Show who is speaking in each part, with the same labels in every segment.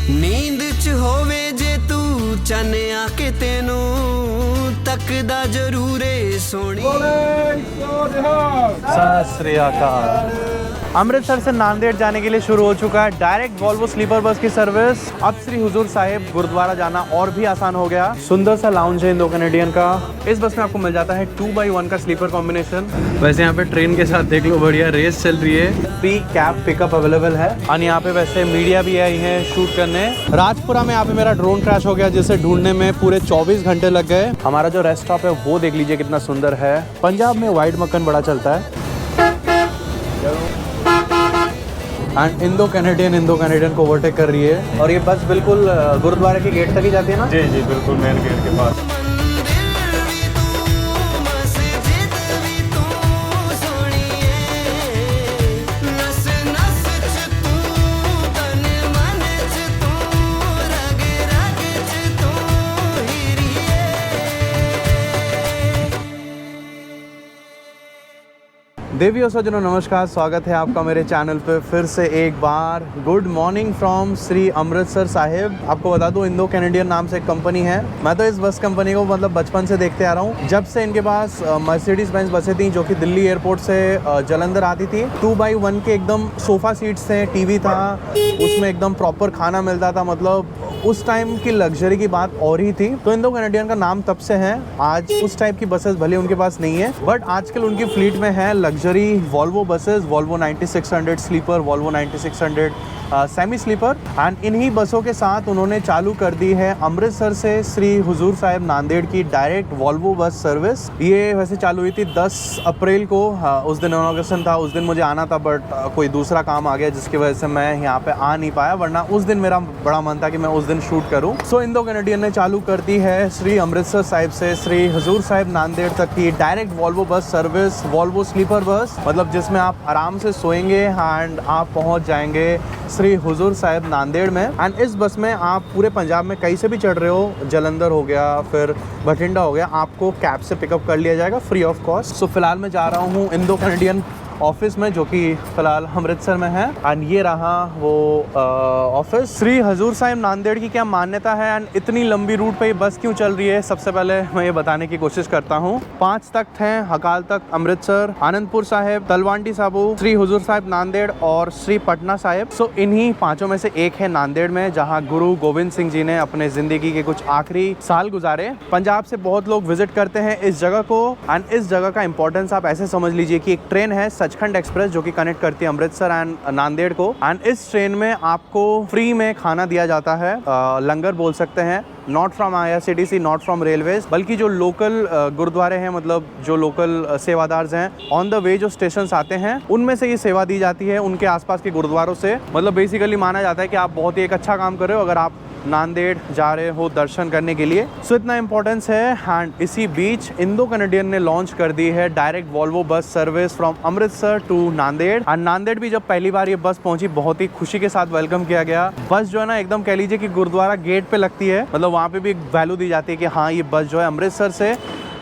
Speaker 1: नींद च होवे जे तू चने आके तेनू तकदा जरूर है सोनी।
Speaker 2: सत श्री अकाल। अमृतसर से नांदेड़ जाने के लिए शुरू हो चुका है डायरेक्ट वॉल्वो स्लीपर बस की सर्विस। अब श्री हुजूर साहिब गुरुद्वारा जाना और भी आसान हो गया। सुंदर सा लाउंज है इंडो कैनेडियन का। इस बस में आपको मिल जाता है 2x1 का स्लीपर कॉम्बिनेशन। वैसे यहाँ पे ट्रेन के साथ देख लो बढ़िया रेस चल रही है। फ्री कैब पिकअप अवेलेबल है और यहाँ पे वैसे मीडिया भी आई है शूट करने। राजपुरा में यहाँ पे मेरा ड्रोन क्रैश हो गया जिसे ढूंढने में पूरे 24 घंटे लग गए। हमारा जो रेस्ट स्टॉप है वो देख लीजिए कितना सुंदर है। पंजाब में वाइट मक्खन बड़ा चलता है। एंड इंडो कैनेडियन को ओवरटेक कर रही है और ये बस बिल्कुल गुरुद्वारे के गेट तक ही जाती है ना?
Speaker 3: जी जी बिल्कुल मेन गेट के पास।
Speaker 2: देवी और सज्जनों नमस्कार, स्वागत है आपका मेरे चैनल पे फिर से एक बार। Good morning from Shri Amritsar Sahib. आपको बता दूं इंडो कैनेडियन नाम से एक कंपनी है। मैं तो इस बस कंपनी को मतलब बचपन से देखते आ रहा हूँ। जब से इनके पास मर्सिडीज बेंज बसें थी जो कि दिल्ली एयरपोर्ट से जलंधर आती थी। 2x1 के एकदम सोफा सीट्स थे, टीवी था, उसमें एकदम प्रॉपर खाना मिलता था। मतलब उस टाइम की लग्जरी की बात और ही थी। तो इंडो कैनेडियन का नाम तब से है। आज उस टाइप की बसेस भले उनके पास नहीं है बट आजकल उनकी फ्लीट में है luxury Volvo buses, Volvo 9600 sleeper, Volvo 9600 semi sleeper. And इन्हीं बसों के साथ उन्होंने चालू कर दी है अमृतसर से श्री हुजूर साहिब नांदेड़ की डायरेक्ट वॉल्वो बस सर्विस। ये वैसे चालू हुई थी 10 अप्रैल को। उस दिन इनॉग्रेशन था, उस दिन मुझे आना था बट कोई दूसरा काम आ गया जिसकी वजह से मैं यहाँ पे आ नहीं पाया, वरना उस दिन मेरा बड़ा मन था कि मैं उस दिन शूट करूँ। सो इंडो कैनेडियन ने चालू कर दी है श्री अमृतसर साहिब से श्री हुजूर साहिब नांदेड़ तक की direct Volvo bus service, Volvo sleeper bus, मतलब जिसमें आप आराम से सोएंगे एंड आप पहुँच जाएंगे श्री हुजूर साहिब नांदेड़ में। एंड इस बस में आप पूरे पंजाब में कहीं से भी चढ़ रहे हो, जलंधर हो गया, फिर बठिंडा हो गया, आपको कैब से पिकअप कर लिया जाएगा फ्री ऑफ कॉस्ट। सो फिलहाल मैं जा रहा हूँ इंडो कैनेडियन ऑफिस में जो कि फिलहाल अमृतसर में है। एंड ये रहा वो ऑफिस। श्री हुजूर साहिब नांदेड़ की क्या मान्यता है एंड इतनी लंबी रूट पे ये बस क्यों चल रही है, सबसे पहले मैं ये बताने की कोशिश करता हूँ। 5 तख्त हैं, अकाल तख्त अमृतसर, आनंदपुर साहिब, तलवंडी साबू, श्री हुजूर साहिब नांदेड़ और श्री पटना साहिब। सो इन्हीं 5 में से एक है नांदेड़ में, जहाँ गुरु गोविंद सिंह जी ने अपने जिंदगी के कुछ आखिरी साल गुजारे। पंजाब से बहुत लोग विजिट करते हैं इस जगह को। एंड इस जगह का इंपॉर्टेंस आप ऐसे समझ लीजिए कि एक ट्रेन है सचखंड एक्सप्रेस जो कि कनेक्ट करती है अमृतसर एंड नांदेड़ को। एंड इस ट्रेन में आपको फ्री में खाना दिया जाता है, लंगर बोल सकते हैं। Not from IRCTC, not from railways, बल्कि जो लोकल गुरुद्वारे हैं, मतलब जो लोकल सेवादार हैं ऑन द वे जो स्टेशन आते हैं उनमें से ये सेवा दी जाती है, उनके आसपास के गुरुद्वारों से। मतलब बेसिकली माना जाता है कि आप बहुत ही एक अच्छा काम कर रहे हो अगर आप नांदेड़ जा रहे हो दर्शन करने के लिए। सो इतना इंपॉर्टेंस है। एंड इसी बीच इंडो कैनेडियन ने लॉन्च कर दी है direct Volvo bus service from Amritsar to Nanded. And Nanded भी जब पहली बार ये बस पहुंची बहुत ही खुशी के साथ वेलकम किया गया। बस जो है ना एकदम कह लीजिए कि गुरुद्वारा गेट पे लगती है, मतलब वहाँ पे भी एक वैल्यू दी जाती है कि हाँ ये बस जो है अमृतसर से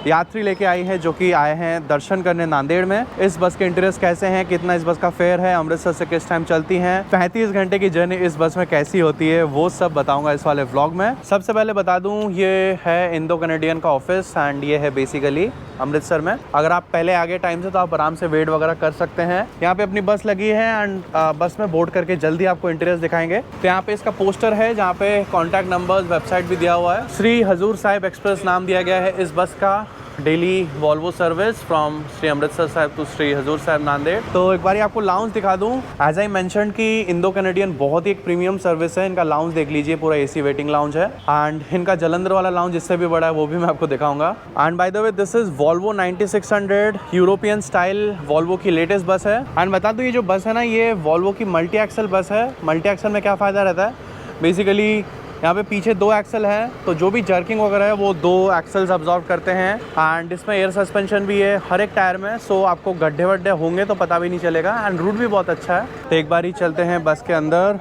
Speaker 2: यात्री लेके आई है जो कि आए हैं दर्शन करने नांदेड़ में। इस बस के इंटरेस्ट कैसे हैं, कितना इस बस का फेयर है, अमृतसर से किस टाइम चलती हैं, 35 घंटे की जर्नी इस बस में कैसी होती है, वो सब बताऊंगा इस वाले व्लॉग में। सबसे पहले बता दूं ये है इंडो कैनेडियन का ऑफिस एंड ये है बेसिकली अमृतसर में। अगर आप पहले आगे टाइम से तो आप आराम से वेट वगैरह कर सकते हैं। यहाँ पे अपनी बस लगी है एंड बस में बोर्ड करके जल्दी आपको इंटरेस्ट दिखाएंगे। तो यहाँ पे इसका पोस्टर है जहाँ पे कॉन्टैक्ट नंबर्स, वेबसाइट भी दिया हुआ है। श्री हुजूर साहिब एक्सप्रेस नाम दिया गया है इस बस का। Daily Volvo service from Shri Amritsar Sahib to Shri Hazur Sahib Nanded. तो एक बार आपको लाउंज दिखा दूं। एज आई मेंशन कि इंडो कैनेडियन बहुत ही एक प्रीमियम सर्विस है। इनका लाउंज देख लीजिए, पूरा AC वेटिंग लाउंज है। एंड इनका जलंधर वाला लाउंज इससे भी बड़ा है, वो भी मैं आपको दिखाऊंगा। And by the way this is Volvo 9600 European style Volvo की लेटेस्ट बस है। एंड बता दूं ये जो बस है ना ये वॉल्वो की मल्टी एक्सल बस है। मल्टी एक्सल में क्या फ़ायदा रहता है, बेसिकली यहाँ पे पीछे 2 एक्सल है तो जो भी जर्किंग वगैरह है वो 2 एक्सल्स अब्जॉर्ब करते हैं। एंड इसमें एयर सस्पेंशन भी है हर एक टायर में, सो आपको गड्ढे वड्ढे होंगे तो पता भी नहीं चलेगा। एंड रूट भी बहुत अच्छा है। तो एक बार ही चलते हैं बस के अंदर।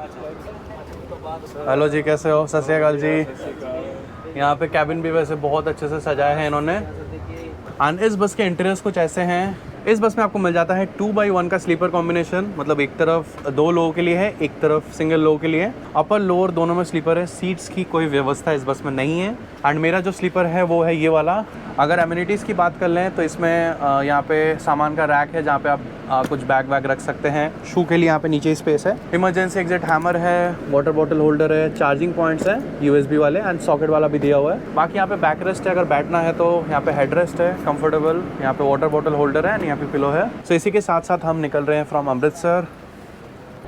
Speaker 2: हेलो जी, कैसे हो? सत श्री अकाल जी। यहाँ पे कैबिन भी वैसे बहुत अच्छे से सजाए हैं इन्होंने। एंड इस बस के इंटीरियर्स कुछ ऐसे हैं। इस बस में आपको मिल जाता है 2x1 का स्लीपर कॉम्बिनेशन, मतलब एक तरफ 2 लोगों के लिए है, एक तरफ सिंगल लोगों के लिए है। अपर लोअर दोनों में स्लीपर है। सीट्स की कोई व्यवस्था इस बस में नहीं है। एंड मेरा जो स्लीपर है वो है ये वाला। अगर एमिनिटीज़ की बात कर लें तो इसमें यहाँ पे सामान का रैक है जहाँ पे आप कुछ बैग वैग रख सकते हैं। शू के लिए यहाँ पे नीचे स्पेस है। इमरजेंसी एग्जिट हैमर है, वाटर बॉटल होल्डर है, चार्जिंग पॉइंट्स हैं USB वाले एंड सॉकेट वाला भी दिया हुआ है। बाकी यहाँ पे बैक रेस्ट है, अगर बैठना है तो यहाँ पे हेड रेस्ट है कंफर्टेबल। यहाँ पे वाटर बॉटल होल्डर है एंड यहाँ पे पिलो है। सो इसी के साथ साथ हम निकल रहे हैं फ्रॉम अमृतसर।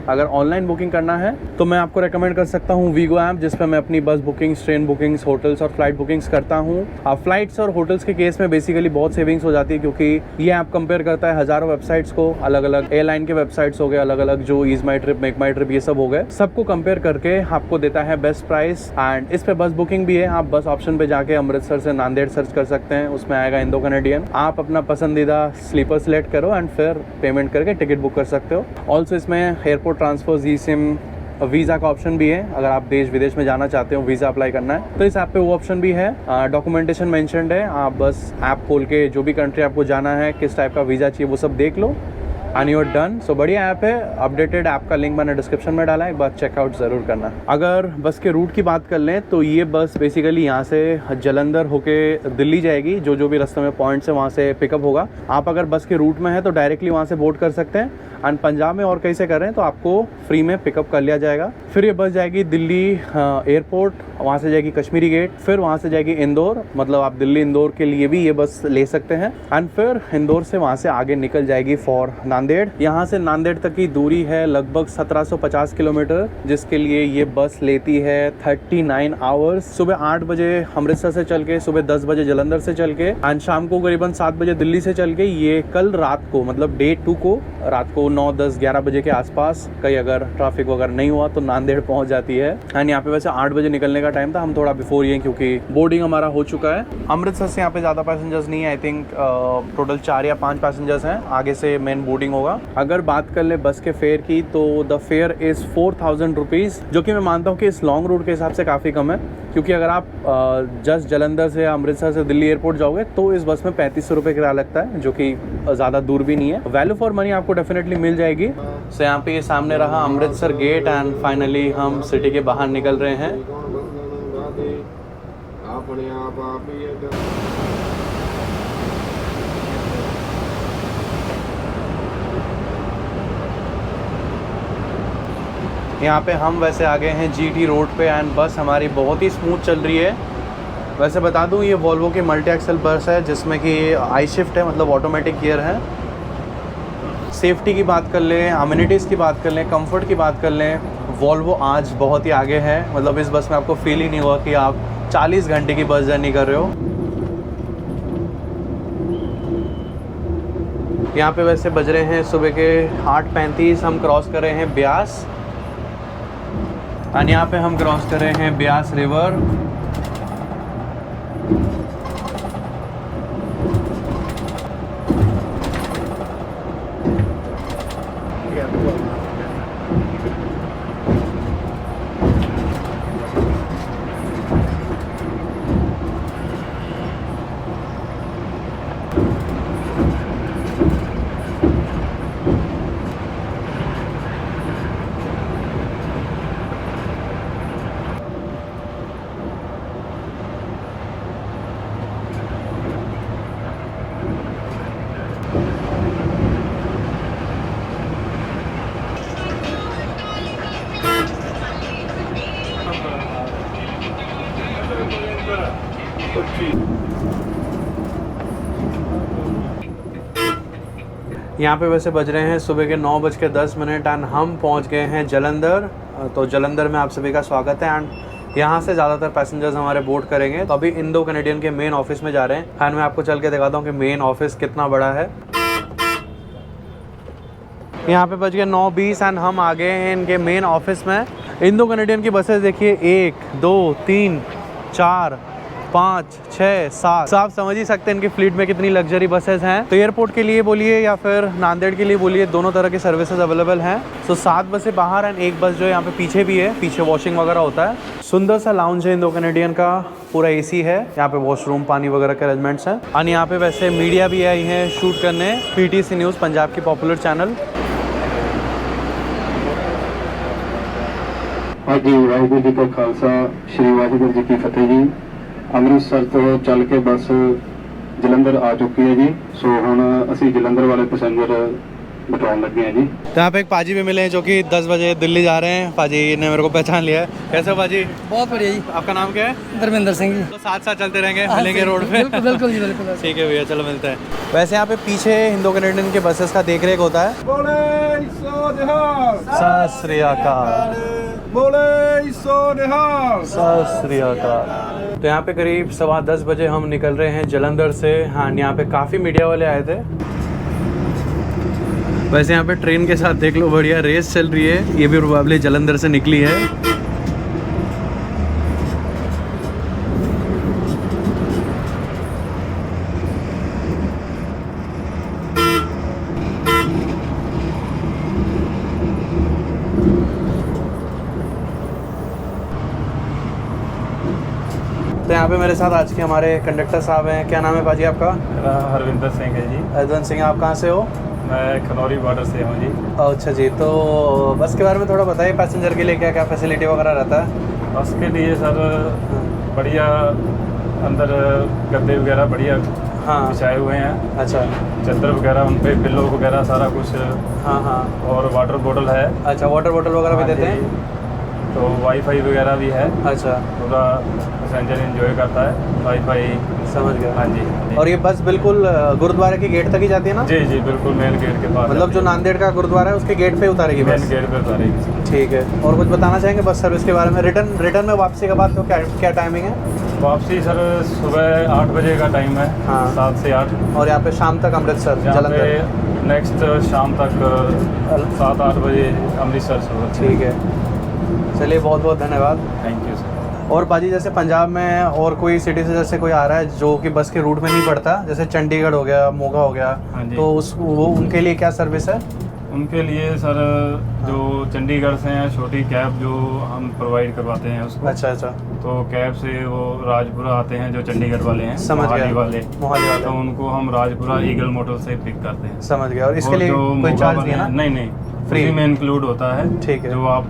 Speaker 2: अगर ऑनलाइन बुकिंग करना है तो मैं आपको रेकमेंड कर सकता हूँ वीगो ऐप, जिस पर मैं अपनी बस बुकिंग्स, ट्रेन बुकिंग्स, होटल्स और फ्लाइट बुकिंग्स करता हूँ। फ्लाइट्स और होटल्स के केस में बेसिकली बहुत सेविंग्स हो जाती है, क्योंकि ये ऐप कंपेयर करता है हज़ारों वेबसाइट्स को। अलग अलग एयरलाइन के वेबसाइट्स हो गए, अलग अलग जो ईज माई ट्रिप, मेक माई ट्रिप, ये सब हो गए, सबको कंपेयर करके आपको देता है बेस्ट प्राइस। एंड इस पर बस बुकिंग भी है। आप बस ऑप्शन पे जाके अमृतसर से नांदेड़ सर्च कर सकते हैं, उसमें आएगा इंडो कैनेडियन। आप अपना पसंदीदा स्लीपर सेलेक्ट करो एंड फिर पेमेंट करके टिकट बुक कर सकते हो। ऑल्सो इसमें एयरपोर्ट ट्रांसफर, वीज़ा का ऑप्शन भी है। अगर आप देश विदेश में जाना चाहते हो, वीज़ा अप्लाई करना है तो इस ऐप पे वो ऑप्शन भी है। डॉक्यूमेंटेशन मेंशन्ड है। आप बस ऐप खोल के जो भी कंट्री आपको जाना है, किस टाइप का वीज़ा चाहिए, वो सब देख लो एंड यू आर डन। सो बढ़िया ऐप है। अपडेटेड ऐप का लिंक मैंने डिस्क्रिप्शन में डाला है, एक बार चेकआउट ज़रूर करना। अगर बस के रूट की बात कर लें तो ये बस बेसिकली यहाँ से जलंधर होके दिल्ली जाएगी। जो भी रास्ते में पॉइंट्स है वहाँ से पिकअप होगा। आप अगर बस के रूट में है तो डायरेक्टली वहाँ से बोर्ड कर सकते हैं। एंड पंजाब में और कहीं से कर रहे हैं तो आपको फ्री में पिकअप कर लिया जाएगा। फिर ये बस जाएगी दिल्ली एयरपोर्ट, वहाँ से जाएगी कश्मीरी गेट, फिर वहाँ से जाएगी इंदौर। मतलब आप दिल्ली इंदौर के लिए भी ये बस ले सकते हैं। एंड फिर इंदौर से वहाँ से आगे निकल जाएगी फॉर नांदेड़। यहाँ से नांदेड़ तक की दूरी है लगभग 1750 किलोमीटर, जिसके लिए ये बस लेती है 39 आवर्स। सुबह 8 बजे अमृतसर से चल के, सुबह 10 बजे जलंधर से चल के एंड शाम को करीबन 7 बजे दिल्ली से चल के ये कल रात को, मतलब डे 2 को रात को 9, 10, 11 बजे के आसपास, कहीं अगर ट्रैफिक वगैरह नहीं हुआ तो नांदेड़ पहुंच जाती है। एंड यहाँ पे वैसे 8 बजे निकलने का टाइम था, हम थोड़ा बिफोर ही हैं क्योंकि बोर्डिंग हमारा हो चुका है। अमृतसर से यहाँ पे ज़्यादा पैसेंजर्स नहीं है। आई थिंक टोटल 4 या 5 पैसेंजर्स हैं। आगे से मेन बोर्डिंग होगा। अगर बात कर ले बस के फेयर की तो द फेयर इज़ 4000 रुपीज़, जो कि मैं मानता हूँ कि इस लॉन्ग रूट के हिसाब से काफ़ी कम है। क्योंकि अगर आप जस्ट जलंधर से या अमृतसर से दिल्ली एयरपोर्ट जाओगे तो इस बस में 3500 रुपये किराया लगता है, जो कि ज़्यादा दूर भी नहीं है। वैल्यू फॉर मनी आपको डेफिनेटली मिल जाएगी। सो यहाँ पे ये सामने रहा अमृतसर गेट एंड फाइनली हम सिटी के बाहर निकल रहे हैं। यहाँ पे हम वैसे आ गए हैं GT रोड पे एंड बस हमारी बहुत ही स्मूथ चल रही है। वैसे बता दूँ ये वॉल्वो की मल्टी एक्सल बस है, जिसमें कि आई शिफ्ट है, मतलब ऑटोमेटिक गियर है। सेफ्टी की बात कर लें, अम्यूनिटीज़ की बात कर लें, कंफर्ट की बात कर लें, वॉल्वो आज बहुत ही आगे है। मतलब इस बस में आपको फील ही नहीं हुआ कि आप 40 घंटे की बस जर्नी कर रहे हो। यहाँ पे वैसे बज रहे हैं सुबह के 8:35। हम क्रॉस कर रहे हैं ब्यास एंड यहाँ पे हम क्रॉस कर रहे हैं ब्यास रिवर। यहाँ पे वैसे बज रहे हैं सुबह के 9:10 एंड हम पहुँच गए हैं जलंधर। तो जलंधर में आप सभी का स्वागत है एंड यहाँ से ज़्यादातर पैसेंजर्स हमारे बोर्ड करेंगे। तो अभी इंडो कैनेडियन के मेन ऑफिस में जा रहे हैं एंड मैं आपको चल के दिखाता हूँ कि मेन ऑफिस कितना बड़ा है। यहाँ पे बज गए 9:20 एंड हम आ गए हैं इनके मेन ऑफिस में। इंडो कैनेडियन की बसेस देखिए 1, 2, 3, 4, 5, 6, 7। तो आप समझ ही सकते हैं इनकी फ्लीट में कितनी लग्जरी बसेस हैं। तो एयरपोर्ट के लिए बोलिए या फिर नांदेड़ के लिए बोलिए, दोनों तरह के सर्विसेज अवेलेबल हैं। सो 7 बसें बाहर एंड 1 बस जो है यहाँ पे पीछे भी है, पीछे वॉशिंग वगैरह होता है। सुंदर सा लाउंज है इंडो कैनेडियन का, पूरा एसी है, यहाँ पे वॉशरूम, पानी वगैरह के अरेंजमेंट्स हैं। और यहाँ पे वैसे मीडिया भी आई है शूट करने, PTC न्यूज़ पंजाब की पॉपुलर चैनल।
Speaker 3: हाँ जी, वाहिगुरू जी का खालसा, श्री वाहिगुरू जी की फतेह जी। ਅੰਮ੍ਰਿਤਸਰ ਤੋਂ ਚੱਲ ਕੇ ਬੱਸ ਜਲੰਧਰ ਆ ਚੁੱਕੀ है जी। सो ਹੁਣ ਅਸੀਂ ਜਲੰਧਰ वाले पैसेंजर बिठाने लगे हैं जी।
Speaker 2: तो यहाँ पे एक पाजी भी मिले हैं जो कि 10 बजे दिल्ली जा रहे हैं। पाजी ने मेरे को पहचान लिया है। कैसे हो पाजी?
Speaker 4: बहुत बढ़िया जी।
Speaker 2: आपका नाम क्या है?
Speaker 4: धर्मेंद्र सिंह जी।
Speaker 2: तो साथ साथ चलते रहेंगे, मिलेंगे रोड पे।
Speaker 4: बिल्कुल जी, बिल्कुल।
Speaker 2: ठीक है भैया, चलो मिलते हैं। वैसे यहाँ पे पीछे इंडो कैनेडियन के बसेस का देख रेख होता है। सत श्री अकाल। सत श्री अकाल। तो यहाँ पे करीब 10:15 बजे हम निकल रहे हैं जलंधर से। हाँ, यहाँ पे काफ़ी मीडिया वाले आए थे। वैसे यहाँ पे ट्रेन के साथ देख लो, बढ़िया रेस चल रही है। ये भी प्रोबेबली जलंधर से निकली है। तो यहाँ पे मेरे साथ आज के हमारे कंडक्टर साहब हैं। क्या नाम है पाजी आपका?
Speaker 3: मेरा हरविंदर सिंह है जी।
Speaker 2: हरविंदर सिंह, आप कहाँ से हो?
Speaker 3: मैं खनौरी बॉर्डर से हूँ जी।
Speaker 2: अच्छा जी, तो बस के बारे में थोड़ा बताइए, पैसेंजर के लिए क्या क्या फैसिलिटी वगैरह रहता है?
Speaker 3: बस के लिए सर बढ़िया, अंदर गद्दे वगैरह बढ़िया
Speaker 2: हाँ।
Speaker 3: बिछाए हुए हैं।
Speaker 2: अच्छा।
Speaker 3: चादर वगैरह उन पे, पिल्लो वगैरह सारा कुछ।
Speaker 2: हाँ हाँ।
Speaker 3: और वाटर बोतल है।
Speaker 2: अच्छा, वाटर बोतल वगैरह भी
Speaker 3: हाँ
Speaker 2: देते
Speaker 3: जी।
Speaker 2: हैं?
Speaker 3: तो वाईफाई वगैरह भी है।
Speaker 2: अच्छा।
Speaker 3: पूरा पैसेंजर एंजॉय करता है, वाईफाई।
Speaker 2: समझ गया।
Speaker 3: हाँ जी।
Speaker 2: और ये बस बिल्कुल गुरुद्वारे के गेट तक ही जाती है ना?
Speaker 3: जी जी, बिल्कुल मेन गेट के पास।
Speaker 2: मतलब जो नांदेड़ का गुरुद्वारा है उसके गेट पे उतारेगी
Speaker 3: मेन
Speaker 2: बस?
Speaker 3: गेट पे उतारेगी।
Speaker 2: ठीक है। और कुछ बताना चाहेंगे बस सर्विस के बारे में? रिटर्न में वापसी के बाद तो क्या टाइमिंग है?
Speaker 3: वापसी सर सुबह 8 बजे का टाइम है।
Speaker 2: हाँ।
Speaker 3: 7 से 8।
Speaker 2: और यहाँ पे शाम तक अमृतसर, जलंधर।
Speaker 3: नेक्स्ट शाम तक 7-8 बजे अमृतसर से।
Speaker 2: ठीक है, चलिए बहुत बहुत धन्यवाद।
Speaker 3: Thank you sir.
Speaker 2: और बाजी जैसे पंजाब में और कोई सिटी से जैसे कोई आ रहा है जो कि बस के रूट में नहीं पड़ता, जैसे चंडीगढ़ हो गया, मोगा हो गया,
Speaker 3: हाँ जी।
Speaker 2: तो वो उनके लिए क्या सर्विस है?
Speaker 3: उनके लिए सर जो चंडीगढ़ से हैं, छोटी कैब जो हम प्रोवाइड करवाते हैं उसको।
Speaker 2: अच्छा अच्छा।
Speaker 3: तो कैब से वो राजपुरा आते हैं, जो चंडीगढ़ वाले हैं,
Speaker 2: समझ गया।
Speaker 3: मोहाली वाले।
Speaker 2: तो
Speaker 3: उनको हम राजपुरा ईगल मोटर से पिक करते हैं।
Speaker 2: समझ गया। और इसके
Speaker 3: और
Speaker 2: लिए
Speaker 3: जो
Speaker 2: कोई
Speaker 3: मोगा
Speaker 2: चार्ज
Speaker 3: वाले
Speaker 2: नहीं है ना?
Speaker 3: हैं, नहीं
Speaker 2: फ्री
Speaker 3: फ्री में इंक्लूड होता है।
Speaker 2: ठीक है।
Speaker 3: जो आप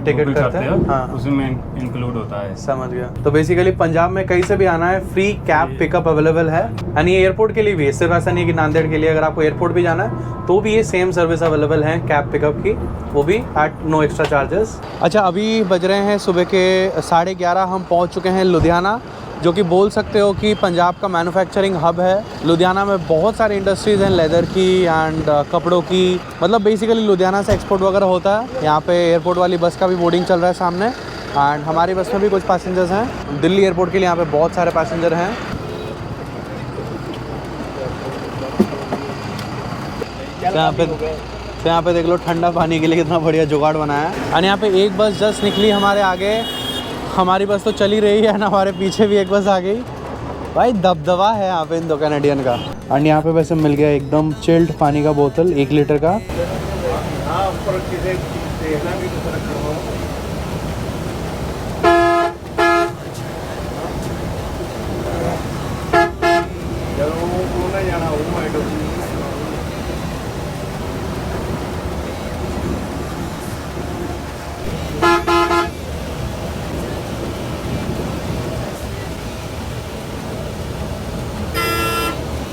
Speaker 3: टिकट करते हो,
Speaker 2: हाँ।
Speaker 3: उसी में इंक्लूड होता है।
Speaker 2: समझ गया। तो बेसिकली पंजाब में कहीं से भी आना है, फ्री कैब पिकअप अवेलेबल है। यानी एयरपोर्ट के लिए भी है, सिर्फ ऐसा नहीं कि नांदेड़ के लिए, अगर आपको एयरपोर्ट भी जाना है तो भी ये सेम सर्विस अवेलेबल है कैब पिकअप की, वो भी एट नो एक्स्ट्रा चार्जेस। अच्छा, अभी बज रहे हैं सुबह के 11:30। हम पहुंच चुके हैं लुधियाना, जो कि बोल सकते हो कि पंजाब का मैन्युफैक्चरिंग हब है। लुधियाना में बहुत सारी इंडस्ट्रीज़ हैं, लेदर की एंड कपड़ों की। मतलब बेसिकली लुधियाना से एक्सपोर्ट वगैरह होता है। यहाँ पे एयरपोर्ट वाली बस का भी बोर्डिंग चल रहा है सामने, एंड हमारी बस में भी कुछ पैसेंजर्स हैं। दिल्ली एयरपोर्ट के लिए यहाँ पे बहुत सारे पैसेंजर हैं। तो यहाँ पे देख लो, ठंडा पानी के लिए कितना बढ़िया जुगाड़ बनाया है। और यहाँ पे एक बस जस्ट निकली हमारे आगे, हमारी बस तो चली रही है ना, हमारे पीछे भी एक बस आ गई। भाई दबदबा है यहाँ पे इंडो कैनेडियन का। एंड यहाँ पे वैसे मिल गया एकदम चिल्ड पानी का बोतल 1 लीटर का।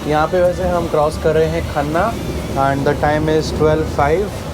Speaker 2: यहाँ पे वैसे हम क्रॉस कर रहे हैं Khanna and the time is 12:05।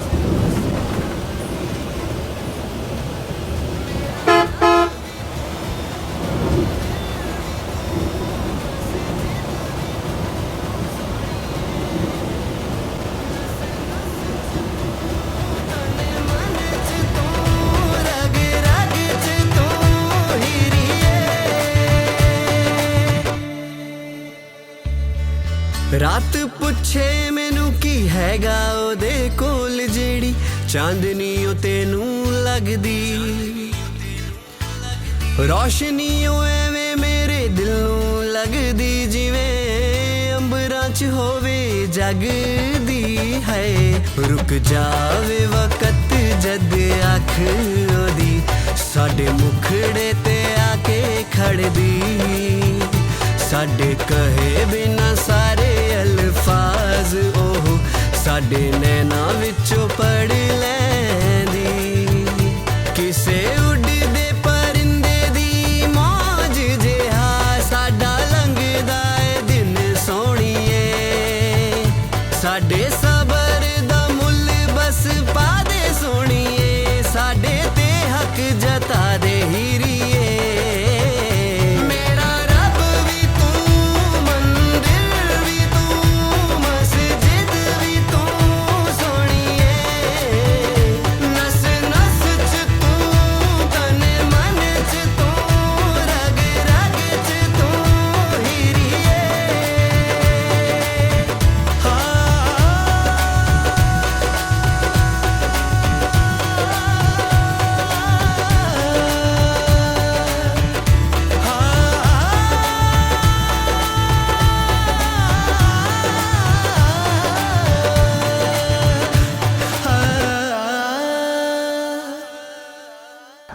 Speaker 1: रात पुछे मैनू की हैगा ओदे कोल जेड़ी चांदनी ओ तेनू लगदी रोशनी ओ एवें मेरे लगदी जिवें अंबरां च होवे जगदी है। रुक जावे वक्त जद अख ओदी साडे मुखड़े ते आके खड़दी। साडे कहे बिना सारे अल्फाज ओह साडे नैना विचों पढ़ लैंदी। किसे उड़दे परिंदे दी मौज जिहा साडा लंघदा ए दिन सोहणीए। साडे सबर दा मुल बस पा दे सोहणीए। साडे ते हक जता दे हीरीए। मेरा रब भी तू मंदिर भी तू मस्जिद भी तू सोहणीए। नस नस च तू तन मन च तू रग रग च तू हीरीए।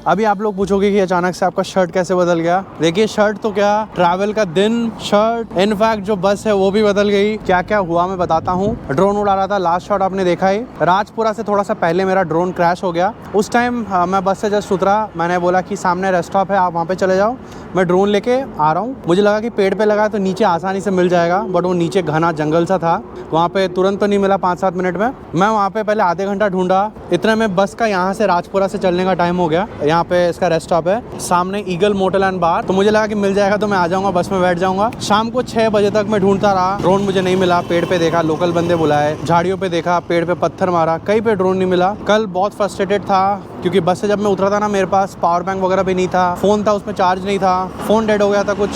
Speaker 2: अभी आप लोग पूछोगे कि अचानक से आपका शर्ट कैसे बदल गया। देखिए शर्ट तो क्या, ट्रैवल का दिन शर्ट, इनफैक्ट जो बस है वो भी बदल गई। क्या क्या हुआ मैं बताता हूँ। ड्रोन उड़ा रहा था, लास्ट शॉट आपने देखा ही। राजपुरा से थोड़ा सा पहले मेरा ड्रोन क्रैश हो गया। उस टाइम मैं बस से जस्ट उतरा, मैंने बोला कि सामने रेस्ट स्टॉप है, आप वहाँ पे चले जाओ, मैं ड्रोन लेके आ रहा हूँ। मुझे लगा कि पेड़ पे लगा है तो नीचे आसानी से मिल जाएगा, बट वो नीचे घना जंगल सा था, वहाँ पे तुरंत तो नहीं मिला 5-7 मिनट में। मैं वहाँ पे पहले आधे घंटा ढूंढा, इतने में बस का यहाँ से राजपुरा से चलने का टाइम हो गया। यहाँ पे इसका रेस्ट स्टॉप है, सामने ईगल मोटल एंड बार, तो मुझे लगा कि मिल जाएगा तो मैं आ जाऊँगा, बस में बैठ जाऊँगा। शाम को 6 बजे तक मैं ढूंढता रहा, ड्रोन मुझे नहीं मिला। पेड़ पे देखा, लोकल बंदे बुलाए, झाड़ियों पे देखा, पेड़ पे पत्थर मारा, कहीं पे ड्रोन नहीं मिला। कल बहुत फ्रस्ट्रेटेड था क्योंकि बस से जब मैं उतरा था ना, मेरे पास पावर बैंक वगैरह भी नहीं था, फ़ोन था उसमें चार्ज नहीं था, फ़ोन डेड हो गया था, कुछ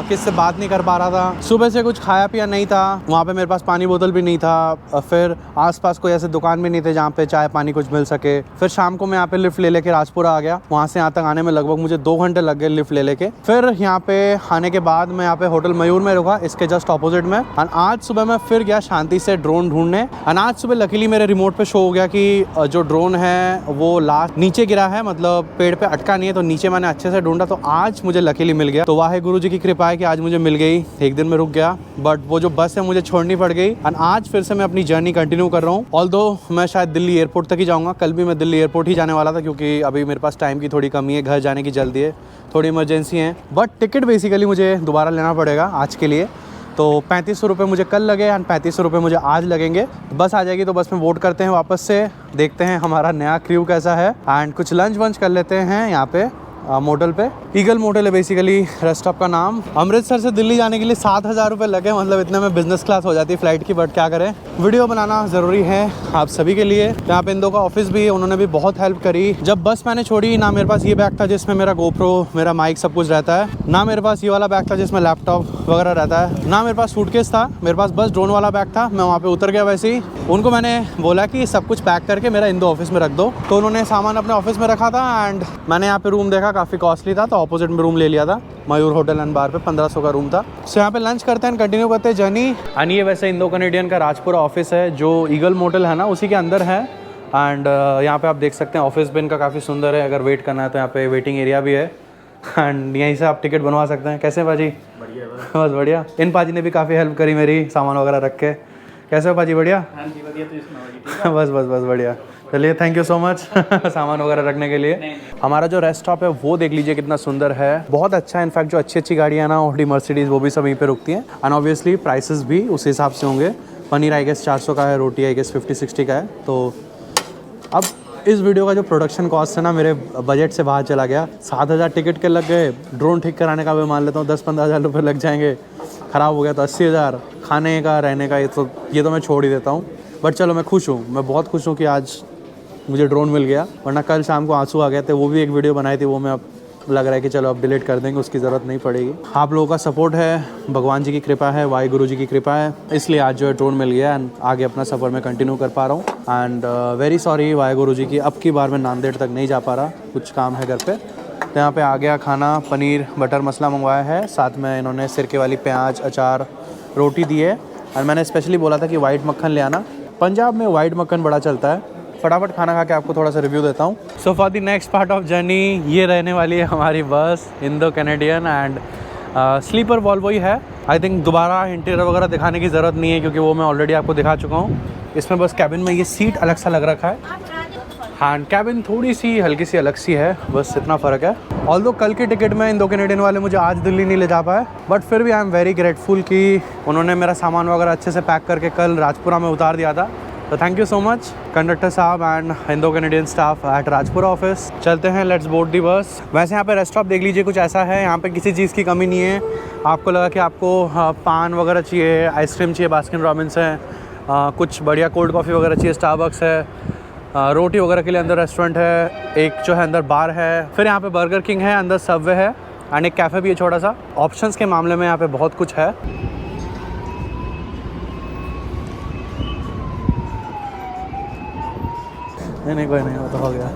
Speaker 2: किससे बात नहीं कर पा रहा था। सुबह से कुछ खाया पिया नहीं था, वहाँ पे मेरे पास पानी बोतल भी नहीं था। फिर आसपास कोई ऐसे दुकान भी नहीं थे जहाँ पे चाय पानी कुछ मिल सके। फिर शाम को मैं यहाँ पे लिफ्ट ले लेके राजपुरा आ गया। वहाँ से यहाँ तक आने में लगभग मुझे 2 घंटे लग गए लिफ्ट ले लेके। फिर यहाँ पे आने के बाद मैं यहाँ पे होटल मयूर में रुका, इसके जस्ट ऑपोजिट में। और आज सुबह मैं फिर गया शांति से ड्रोन ढूंढने। और आज सुबह लकीली मेरे रिमोट पे शो हो गया कि जो ड्रोन है वो लास्ट नीचे गिरा है, मतलब पेड़ पे अटका नहीं है, तो नीचे मैंने अच्छे से ढूंढा, तो आज मुझे लकीली मिल गया। तो वाहे गुरु जी की कृपा है कि आज मुझे मिल गई। एक दिन में रुक गया, बट वो जो बस है मुझे छोड़नी पड़ गई। और आज फिर से मैं अपनी जर्नी कंटिन्यू कर रहा हूँ। ऑल्दो मैं शायद दिल्ली एयरपोर्ट तक ही जाऊँगा। कल भी मैं दिल्ली एयरपोर्ट ही जाने वाला था क्योंकि अभी मेरे पास टाइम की थोड़ी कमी है, घर जाने की जल्दी है, थोड़ी इमरजेंसी है। बट टिकट बेसिकली मुझे दोबारा लेना पड़ेगा आज के लिए। तो 3500 रुपये मुझे कल लगे एंड 3500 रुपये मुझे आज लगेंगे। बस आ जाएगी तो बस में वोट करते हैं वापस से, देखते हैं हमारा नया क्रू कैसा है एंड कुछ लंच वंच कर लेते हैं यहाँ पे मोटल पे। ईगल मोटल है बेसिकली रेस्ट स्टॉप का नाम। अमृतसर से दिल्ली जाने के लिए 7000 रुपये लगे, मतलब इतने में बिजनेस क्लास हो जाती है फ्लाइट की, बट क्या करें, वीडियो बनाना ज़रूरी है आप सभी के लिए। यहाँ पे इंदो का ऑफिस भी है, उन्होंने भी बहुत हेल्प करी। जब बस मैंने छोड़ी ना मेरे पास ये बैग था जिसमें मेरा गोप्रो, मेरा माइक सब कुछ रहता है, ना मेरे पास ये वाला बैग था जिसमें लैपटॉप वगैरह रहता है, ना मेरे पास सूटकेस था, मेरे पास बस ड्रोन वाला बैग था। मैं वहाँ पे उतर गया वैसे ही। उनको मैंने बोला कि सब कुछ पैक करके मेरा इंदो ऑफिस में रख दो, तो उन्होंने सामान अपने ऑफिस में रखा था। एंड मैंने यहाँ पे रूम देखा, काफ़ी कॉस्टली था, तो ऑपोजिट में रूम ले लिया था, मयूर होटल एंड बार पे 1500 का रूम था। सो यहाँ पे लंच करते हैं, कंटिन्यू करते हैं जर्नी। एंड ये वैसे इंडो कैनेडियन का राजपुरा ऑफिस है, जो ईगल मोटल है ना उसी के अंदर है। एंड यहाँ पे आप देख सकते हैं ऑफिस भी इनका काफ़ी सुंदर है। अगर वेट करना है तो यहाँ पे वेटिंग एरिया भी है एंड यहीं से आप टिकट बनवा सकते हैं। कैसे पाजी? बढ़िया बस बढ़िया। इन पाजी ने भी काफ़ी हेल्प करी मेरी, सामान वगैरह रख के। कैसे हो पाजी? बढ़िया बस बस बस बढ़िया। चलिए थैंक यू सो मच सामान वगैरह रखने के लिए। हमारा जो रेस्ट स्टॉप है वो देख लीजिए कितना सुंदर है, बहुत अच्छा है। इनफैक्ट जो अच्छी गाड़ियाँ ना, ऑडी, मर्सिडीज़, वो भी सब यहीं पे रुकती हैं। एंड ऑब्वियसली प्राइसेस भी उस हिसाब से होंगे। पनीर आई गेस 400 का है, रोटी आई गेस 50-60 का है। तो अब इस वीडियो का जो प्रोडक्शन कॉस्ट है ना, मेरे बजट से बाहर चला गया। 7000 टिकट के लग गए, ड्रोन ठीक कराने का भी मान लेता हूँ 10-15 हज़ार रुपये लग जाएंगे, ख़राब हो गया तो 80,000, खाने का रहने का ये तो मैं छोड़ ही देता हूँ। बट चलो मैं खुश हूँ, मैं बहुत खुश हूँ कि आज मुझे ड्रोन मिल गया, वरना कल शाम को आंसू आ गए थे। वो भी एक वीडियो बनाई थी, वो मैं अब लग रहा है कि चलो अब डिलीट कर देंगे, उसकी ज़रूरत नहीं पड़ेगी। आप लोगों का सपोर्ट है, भगवान जी की कृपा है, वाहे गुरु जी की कृपा है, इसलिए आज जो है ड्रोन मिल गया एंड आगे अपना सफ़र में कंटिन्यू कर पा रहा हूँ। And very sorry Wahe Guru जी की, अब की बार मैं नांदेड़ तक नहीं जा पा रहा, कुछ काम है घर पे। तो यहाँ पे आ गया खाना, पनीर बटर मसाला मंगवाया है, साथ में इन्होंने सिरके वाली प्याज, अचार, रोटी दी है। और मैंने स्पेशली बोला था कि वाइट मक्खन ले आना, पंजाब में वाइट मक्खन बड़ा चलता है। फटाफट खाना खा के आपको थोड़ा सा रिव्यू देता हूँ। So for the next part of journey ये रहने वाली है हमारी bus, Indo Canadian and sleeper Volvo ही है। आई थिंक दोबारा इंटीरियर वगैरह दिखाने की ज़रूरत नहीं है क्योंकि वो मैं ऑलरेडी आपको दिखा चुका हूँ। इसमें बस कैबिन में ये सीट अलग सा लग रखा है, हैंड कैबिन थोड़ी सी हल्की सी अलग सी है, बस इतना फ़र्क है। ऑल्दो कल की टिकट में इंडो कैनेडियन वाले मुझे आज दिल्ली नहीं ले जा पाए, बट फिर भी आई एम वेरी ग्रेटफुल कि उन्होंने मेरा सामान वगैरह अच्छे से पैक करके कल राजपुरा में उतार दिया था। तो thank you so much conductor साहब and Indo Canadian staff at Rajpura office. चलते हैं, लेट्स बोर्ड दी बस। वैसे यहाँ पे रेस्टोरेंट देख लीजिए, कुछ ऐसा है, यहाँ पे किसी चीज़ की कमी नहीं है। आपको लगा कि आपको पान वगैरह चाहिए, आइसक्रीम चाहिए, बास्किन रॉबिन्स है, कुछ बढ़िया कोल्ड कॉफ़ी वगैरह चाहिए, स्टारबक्स है, रोटी वगैरह के लिए अंदर रेस्टोरेंट है, एक जो है अंदर बार है, फिर यहाँ पे बर्गर किंग है, अंदर सबवे है एंड एक कैफ़े भी है छोटा सा। ऑप्शंस के मामले में यहाँ पे बहुत कुछ है। नहीं कोई नहीं, वो तो हो गया।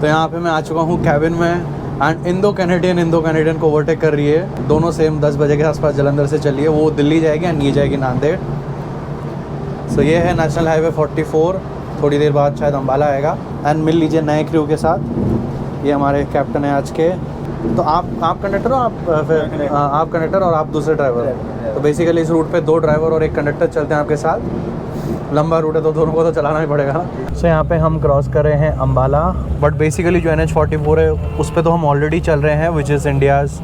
Speaker 2: तो यहाँ पे मैं आ चुका हूँ कैबिन में एंड इंडो कैनेडियन को ओवरटेक कर रही है। दोनों सेम 10 बजे के आसपास जलंधर से चली है, वो दिल्ली जाएगी एंड ये जाएगी नांदेड़। सो ये है नेशनल हाईवे 44, थोड़ी देर बाद शायद अम्बाला आएगा एंड मिल लीजिए नए क्रू के साथ। ये हमारे कैप्टन है आज के। तो आप कंडक्टर हो, आप कंडक्टर और आप दूसरे ड्राइवर। तो बेसिकली इस रूट पे 2 ड्राइवर और 1 कंडक्टर चलते हैं आपके साथ। लंबा रूट है तो दोनों को तो चलाना ही पड़ेगा ना। सो यहाँ पे हम क्रॉस कर रहे हैं अम्बाला, बट बेसिकली जो NH44 है उस पर तो हम ऑलरेडी चल रहे हैं, which is India's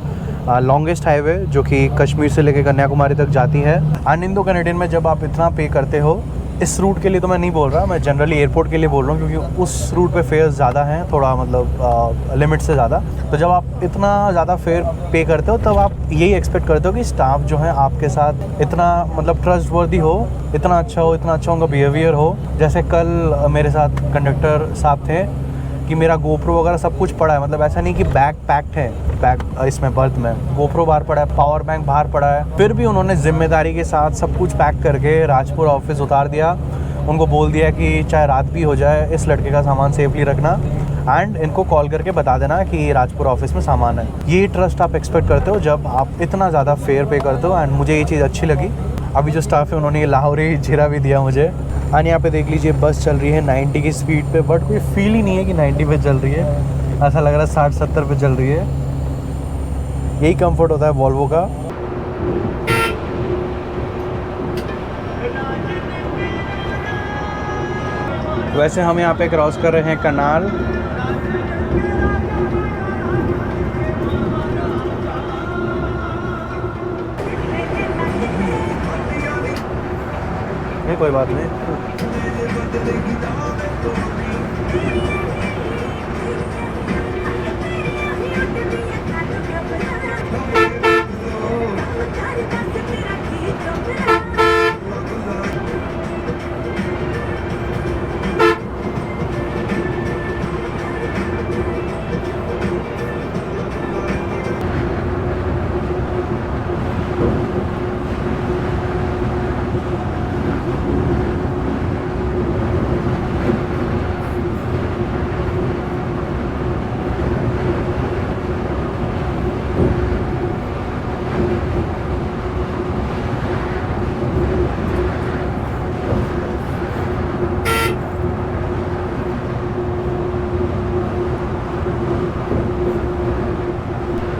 Speaker 2: longest highway, जो कि कश्मीर से लेकर कन्याकुमारी तक जाती है। एंड इंडो कैनेडियन में जब आप इतना पे करते हो, इस रूट के लिए तो मैं नहीं बोल रहा, मैं जनरली एयरपोर्ट के लिए बोल रहा हूँ क्योंकि उस रूट पे फेयर्स ज़्यादा हैं, थोड़ा मतलब लिमिट से ज़्यादा। तो जब आप इतना ज़्यादा फेयर पे करते हो तब आप यही एक्सपेक्ट करते हो कि स्टाफ जो है आपके साथ इतना मतलब ट्रस्टवर्दी हो, इतना अच्छा उनका बिहेवियर हो। जैसे कल मेरे साथ कंडक्टर साहब थे कि मेरा गोप्रो वगैरह सब कुछ पड़ा है, मतलब ऐसा नहीं कि बैग पैक्ड है, बैग इसमें बर्थ में गोप्रो बाहर पड़ा है, पावर बैंक बाहर पड़ा है, फिर भी उन्होंने जिम्मेदारी के साथ सब कुछ पैक करके राजपुरा ऑफिस उतार दिया। उनको बोल दिया कि चाहे रात भी हो जाए इस लड़के का सामान सेफली रखना एंड इनको कॉल करके बता देना कि राजपुरा ऑफिस में सामान है। ये ट्रस्ट आप एक्सपेक्ट करते हो जब आप इतना ज़्यादा फेयर पे करते हो एंड मुझे ये चीज़ अच्छी लगी। अभी जो स्टाफ है उन्होंने ये लाहौरी जीरा भी दिया मुझे। एंड यहाँ पे देख लीजिए बस चल रही है 90 की स्पीड पे, बट कोई फील ही नहीं है कि 90 पे चल रही है, ऐसा लग रहा है 60-70 पे चल रही है। यही कंफर्ट होता है वॉल्वो का। वैसे हम यहाँ पे क्रॉस कर रहे हैं कनाल। नहीं कोई बात नहीं।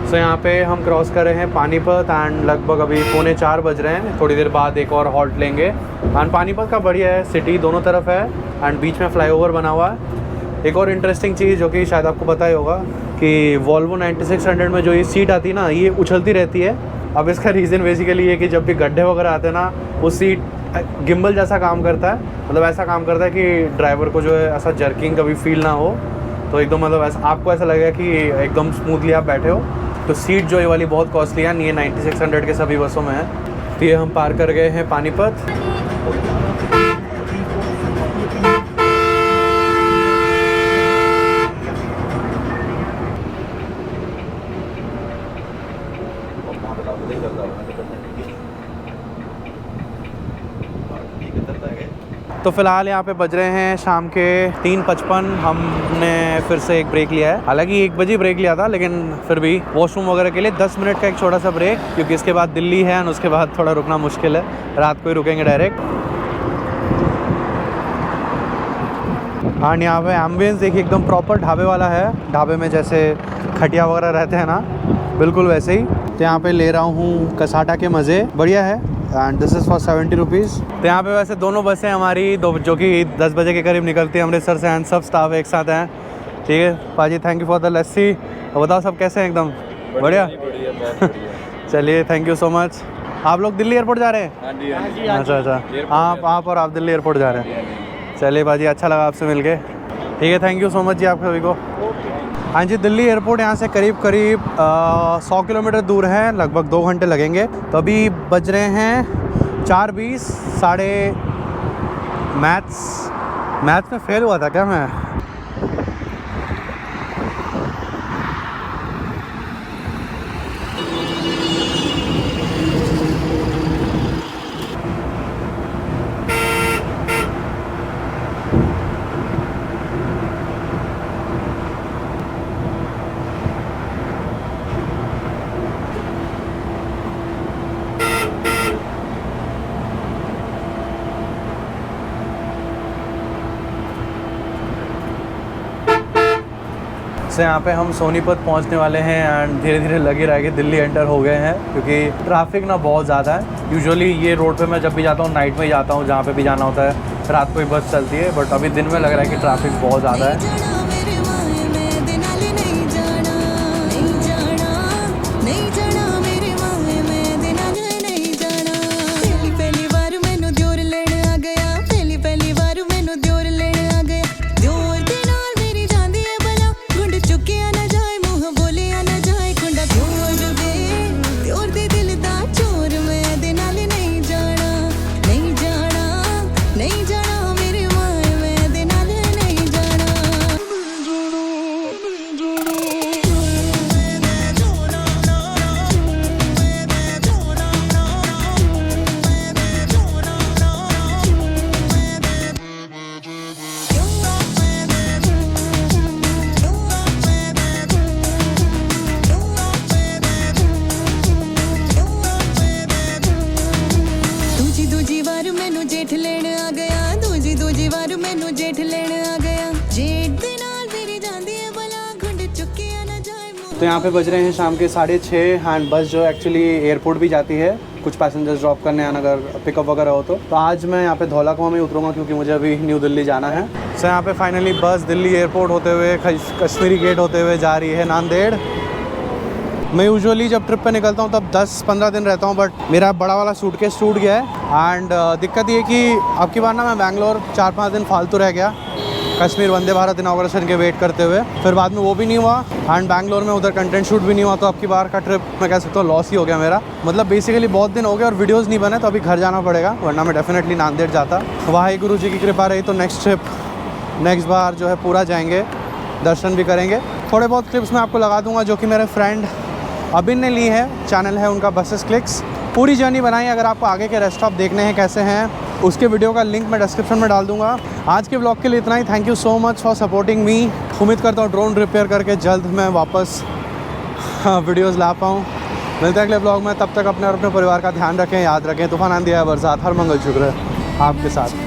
Speaker 2: तो यहाँ पे हम क्रॉस कर रहे हैं पानीपत एंड लगभग अभी 3:45 बज रहे हैं। थोड़ी देर बाद एक और हॉल्ट लेंगे। एंड पानीपत का बढ़िया है, सिटी दोनों तरफ है एंड बीच में फ्लाईओवर बना हुआ है। एक और इंटरेस्टिंग चीज़ जो कि शायद आपको पता ही होगा कि वॉल्वो 9600 में जो ये सीट आती है ना, ये उछलती रहती है। अब इसका रीज़न बेसिकली ये कि जब भी गड्ढे वगैरह आते हैं ना, वो सीट गिम्बल जैसा काम करता है, मतलब ऐसा काम करता है कि ड्राइवर को जो है ऐसा जर्किंग कभी फील ना हो। तो एकदम मतलब ऐसा आपको ऐसा लगेगा कि एकदम स्मूथली आप बैठे हो। तो सीट जो ये वाली बहुत कॉस्टली है, ये 9600 के सभी बसों में है। तो ये हम पार कर गए हैं पानीपत। तो फिलहाल यहाँ पे बज रहे हैं शाम के 3:55। हमने फिर से एक ब्रेक लिया है, हालांकि 1 बजे ब्रेक लिया था, लेकिन फिर भी वॉशरूम वगैरह के लिए 10 मिनट का एक छोटा सा ब्रेक, क्योंकि इसके बाद दिल्ली है और उसके बाद थोड़ा रुकना मुश्किल है। रात को ही रुकेंगे डायरेक्ट। और यहाँ पे एम्बियंस देखिए एकदम प्रॉपर ढाबे वाला है। ढाबे में जैसे खटिया वगैरह रहते हैं ना, बिल्कुल वैसे ही। तो यहाँ पे ले रहा हूँ कसाटा के मज़े, बढ़िया है। And this is for 70 rupees. तो यहाँ पे वैसे दोनों बसें हमारी जो कि 10 बजे के करीब निकलती है अमृतसर से, एंड सब स्टाफ एक साथ हैं। ठीक है पाजी, थैंक यू फॉर द लस्सी। बताओ सब कैसे हैं? एकदम बढ़िया। चलिए, थैंक यू सो मच। आप लोग दिल्ली एयरपोर्ट जा रहे हैं? अच्छा अच्छा, आप और आप दिल्ली एयरपोर्ट जा रहे हैं। चलिए बाजी, अच्छा लगा आपसे मिलके। ठीक है, थैंक यू सो मच जी आप सभी को। हाँ जी, दिल्ली एयरपोर्ट यहाँ से करीब 100 किलोमीटर दूर है, लगभग 2 घंटे लगेंगे। तो अभी बज रहे हैं 4:20। मैथ्स में फेल हुआ था क्या मैं? से यहाँ पे हम सोनीपत पहुँचने वाले हैं एंड धीरे धीरे लगे रह के दिल्ली एंटर हो गए हैं, क्योंकि ट्रैफिक ना बहुत ज़्यादा है। यूजुअली ये रोड पे मैं जब भी जाता हूँ नाइट में ही जाता हूँ, जहाँ पे भी जाना होता है। रात को ही बस चलती है, बट अभी दिन में लग रहा है कि ट्रैफिक बहुत ज़्यादा है। तो यहाँ पे बज रहे हैं शाम के 6:30 एंड बस जो एक्चुअली एयरपोर्ट भी जाती है कुछ पैसेंजर्स ड्रॉप करने आना, अगर पिकअप वगैरह हो तो आज मैं यहाँ पे धौला कुआं में उतरूँगा, क्योंकि मुझे अभी न्यू दिल्ली जाना है। सो यहाँ पे फाइनली बस दिल्ली एयरपोर्ट होते हुए कश्मीरी गेट होते हुए जा रही है नांदेड़। मैं यूजुअली जब ट्रिप पे निकलता हूँ तब 10-15 दिन रहता हूँ, बट मेरा बड़ा वाला सूटकेस टूट गया है। एंड दिक्कत ये कि अब की बार ना मैं बैंगलोर 4-5 दिन फालतू रह गया कश्मीर वंदे भारत इनॉग्रेशन के वेट करते हुए, फिर बाद में वो भी नहीं हुआ एंड बैंगलोर में उधर कंटेंट शूट भी नहीं हुआ। तो अब की बार का ट्रिप मैं कह सकता हूँ लॉस ही हो गया मेरा। मतलब बेसिकली बहुत दिन हो गए और वीडियोस नहीं बने, तो अभी घर जाना पड़ेगा, वरना मैं डेफिनेटली नांदेड़ जाता। वाहिगुरु जी की कृपा रही तो नेक्स्ट बार जो है पूरा जाएंगे, दर्शन भी करेंगे। थोड़े बहुत क्लिप्स मैं आपको लगा दूंगा जो कि मेरे फ्रेंड अबिन ने ली है, चैनल है उनका बसेस क्लिक्स। पूरी जर्नी बनाई, अगर आपको आगे के रेस्ट स्टॉप देखने हैं कैसे हैं, उसके वीडियो का लिंक मैं डिस्क्रिप्शन में डाल दूंगा। आज के ब्लॉग के लिए इतना ही। Thank you so much for supporting me. उम्मीद करता हूँ ड्रोन रिपेयर करके जल्द मैं वापस वीडियोस ला पाऊँ। मिलते हैं अगले ब्लॉग में, तब तक अपने और अपने परिवार का ध्यान रखें, याद रखें। तूफान आंधी है, बरसात, हर मंगल शुक्र है आपके साथ।